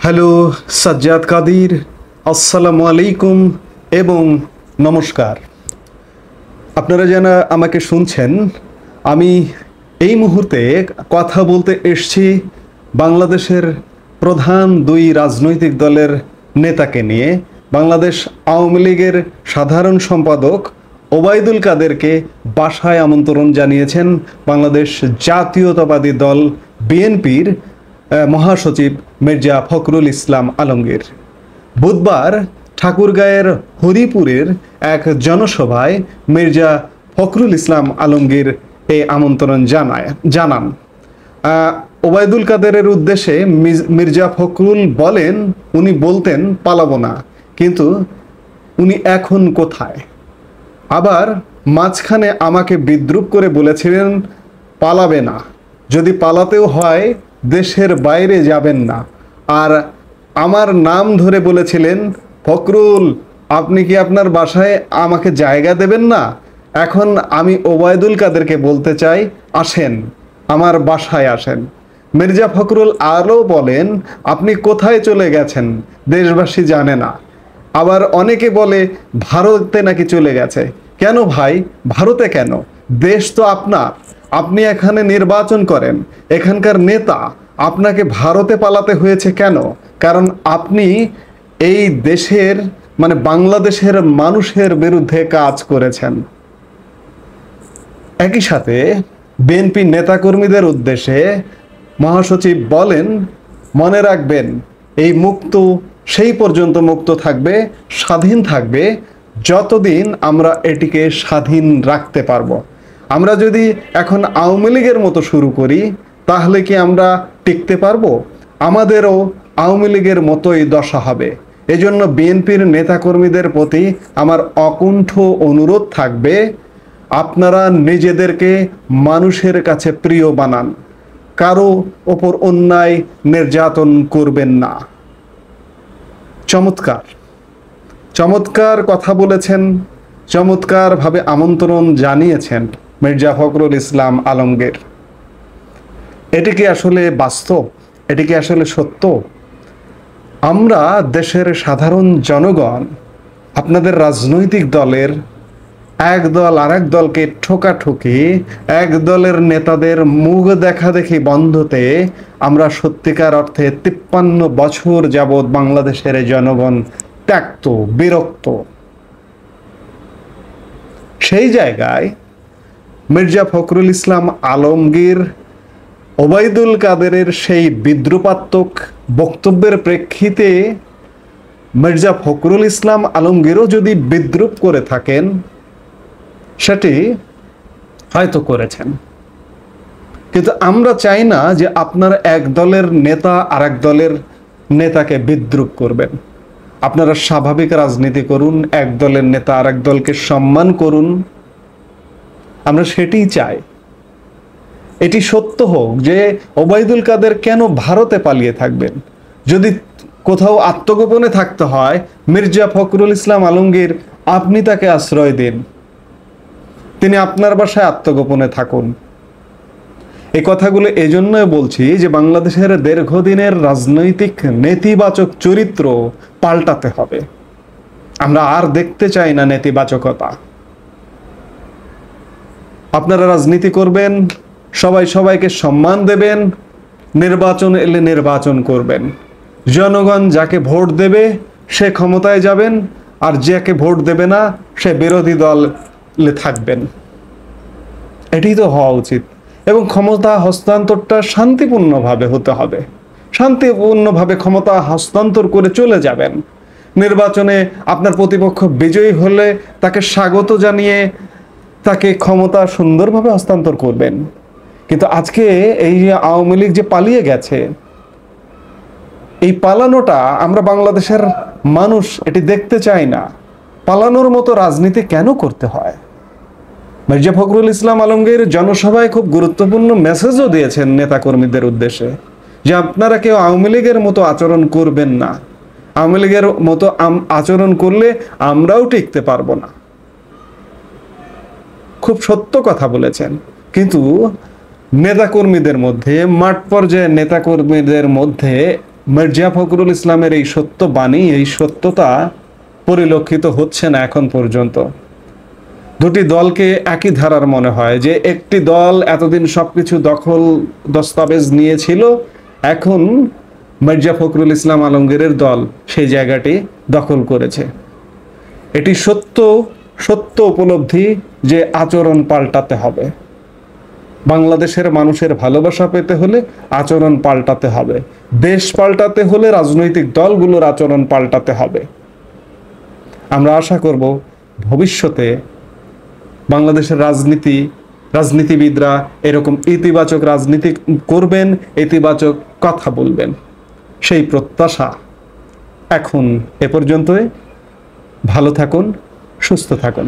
Hello, Sajjad Kadir, আসসালামু আলাইকুম এবং নমস্কার। আপনারা যারা আমাকে শুনছেন, আমি এই মুহূর্তে কথা বলতে এসেছি বাংলাদেশের প্রধান দুই রাজনৈতিক দলের নেতাকে নিয়ে। বাংলাদেশ আওয়ামী লীগের সাধারণ সম্পাদক ওবায়দুল কাদেরকে বাসায় আমন্ত্রণ জানিয়েছেন বাংলাদেশ জাতীয়তাবাদী দল বিএনপির মহাসচিব মির্জা ফখরুল ইসলাম আলমগীর। বুধবার ঠাকুরগাঁয়ের হরিপুরের এক জনসভায় মির্জা ফখরুল ইসলাম আলমগীর এই আমন্ত্রণ জানান। ওবায়দুল কাদেরের উদ্দেশ্যে মির্জা ফখরুল বলেন, উনি বলতেন পালাবো না, কিন্তু উনি এখন কোথায়? আবার মাঝখানে আমাকে বিদ্রূপ করে বলেছিলেন পালাবে না, যদি পালাতেও হয় দেশের বাইরে যাবেন না। আর আমার নাম ধরে বলেছিলেন, ফখরুল আপনি কি আপনার বাসায় আমাকে জায়গা দেবেন না? এখন আমি ওবায়দুল কাদেরকে বলতে চাই, আসেন আমার বাসায় আসেন। মির্জা ফখরুল আরও বলেন, আপনি কোথায় চলে গেছেন দেশবাসী জানে না। আবার অনেকে বলে ভারতে নাকি চলে গেছে। কেন ভাই, ভারতে কেন? দেশ তো আপনার, আপনি এখানে নির্বাচন করেন, এখানকার নেতা। আপনাকে ভারতে পালাতে হয়েছে কেন? কারণ আপনি এই দেশের মানে বাংলাদেশের মানুষের বিরুদ্ধে কাজ করেছেন। একই সাথে বিএনপি নেতাকর্মীদের উদ্দেশ্যে মহাসচিব বলেন, মনে রাখবেন এই মুক্ত সেই পর্যন্ত মুক্ত থাকবে, স্বাধীন থাকবে যতদিন আমরা এটিকে স্বাধীন রাখতে পারবো। আমরা যদি এখন আওয়ামী লীগের মতো শুরু করি তাহলে কি আমরা টিকতে পারবো? আমাদেরও আওয়ামী লীগের মতোই দশা হবে। এজন্য বিএনপির নেতাকর্মীদের প্রতি আমার অকুণ্ঠ অনুরোধ থাকবে, আপনারা নিজেদেরকে মানুষের কাছে প্রিয় বানান, কারো ওপর অন্যায় নির্যাতন করবেন না। চমৎকার চমৎকার কথা বলেছেন, চমৎকারভাবে আমন্ত্রণ জানিয়েছেন মির্জা ফখরুল ইসলাম আলমগীর। এটি কি আসলে বাস্তব? এটি কি আসলে সত্য? আমরা দেশের সাধারণ জনগণ আপনাদের রাজনৈতিক দলের এক দল আরেক দলকে ঠোকাঠুকি, এক দলের নেতাদের মুখ দেখা দেখি বন্ধতে আমরা সত্যিকার অর্থে 53 বছর যাবৎ বাংলাদেশের জনগণ ত্যক্ত, বিরক্ত। সেই জায়গায় মির্জা ফখরুল ইসলাম আলমগীর ওবায়দুল কাদেরের সেই বিদ্রুপাত্মক বক্তব্যের প্রেক্ষিতে মির্জা ফখরুল ইসলাম আলমগীরও যদি বিদ্রুপ করে থাকেন, সেটি হয়তো করেছেন। কিন্তু আমরা চাই না যে আপনার এক দলের নেতা আর এক দলের নেতাকে বিদ্রুপ করবেন। আপনারা স্বাভাবিক রাজনীতি করুন, এক দলের নেতা আর এক দলকে সম্মান করুন, আমরা সেটিই চাই। এটি সত্য হোক যে ওবায়দুল কাদের কেন ভারতে পালিয়ে থাকবেন। যদি কোথাও আত্মগোপনে থাকতে হয়, মির্জা ফখরুল ইসলাম আলমগীর আপনি তাকে আশ্রয় দিন, তিনি আপনার বাসায় আত্মগোপনে থাকুন। এই কথাগুলো এজন্যই বলছি যে বাংলাদেশের দীর্ঘদিনের রাজনৈতিক নেতিবাচক চরিত্র পাল্টাতে হবে। আমরা আর দেখতে চাই না নেতিবাচকতা। আপনারা রাজনীতি করবেন, সবাই সবাইকে সম্মান দেবেন, নির্বাচন এলে নির্বাচন করবেন। জনগণ যাকে ভোট দেবে সে ক্ষমতায় যাবেন, আর যাকে ভোট দেবে না সে বিরোধী দলে থাকবেন। এটাই তো হওয়া উচিত। এবং ক্ষমতা হস্তান্তরটা শান্তিপূর্ণভাবে হতে হবে। শান্তিপূর্ণভাবে ক্ষমতা হস্তান্তর করে চলে যাবেন। নির্বাচনে আপনার প্রতিপক্ষ বিজয়ী হলে তাকে স্বাগত জানিয়ে তাকে ক্ষমতা সুন্দরভাবে হস্তান্তর করবেন। কিন্তু আজকে এই যে আওয়ামী লীগ যে পালিয়ে গেছে, এই পালানোটা আমরা বাংলাদেশের মানুষ এটি দেখতে চাই না। পালানোর মতো রাজনীতি কেন করতে হয়? মির্জা ফখরুল ইসলাম আলমগীর জনসভায় খুব গুরুত্বপূর্ণ মেসেজও দিয়েছেন নেতাকর্মীদের উদ্দেশ্যে, যে আপনারা কেউ আওয়ামী লীগের মতো আচরণ করবেন না। আওয়ামী লীগের মতো আচরণ করলে আমরাও টিকতে পারবো না। খুব সত্য কথা বলেছেন। কিন্তু নেতাকর্মীদের মধ্যে, মাঠ পর্যায়ে নেতাকর্মীদের মধ্যে মির্জা ফখরুল ইসলামের এই সত্য বাণী, এই সত্যতা পরিলক্ষিত হচ্ছে না এখন পর্যন্ত। দুটি দলকে একই ধারার মনে হয়, যে একটি দল এতদিন সবকিছু দখল দস্তাবেজ নিয়েছিল, এখন মির্জা ফখরুল ইসলাম আলমগীরের দল সেই জায়গাটি দখল করেছে। এটি সত্য উপলব্ধি যে আচরণ পাল্টাতে হবে। বাংলাদেশের মানুষের ভালোবাসা পেতে হলে আচরণ পাল্টাতে হবে, দেশ পাল্টাতে হলে রাজনৈতিক দলগুলোর আচরণ পাল্টাতে হবে। আমরা আশা করব ভবিষ্যতে বাংলাদেশের রাজনীতিবিদরা এরকম ইতিবাচক রাজনীতি করবেন, ইতিবাচক কথা বলবেন, সেই প্রত্যাশা। এখন এ পর্যন্তই। ভালো থাকুন, সুস্থ থাকুন।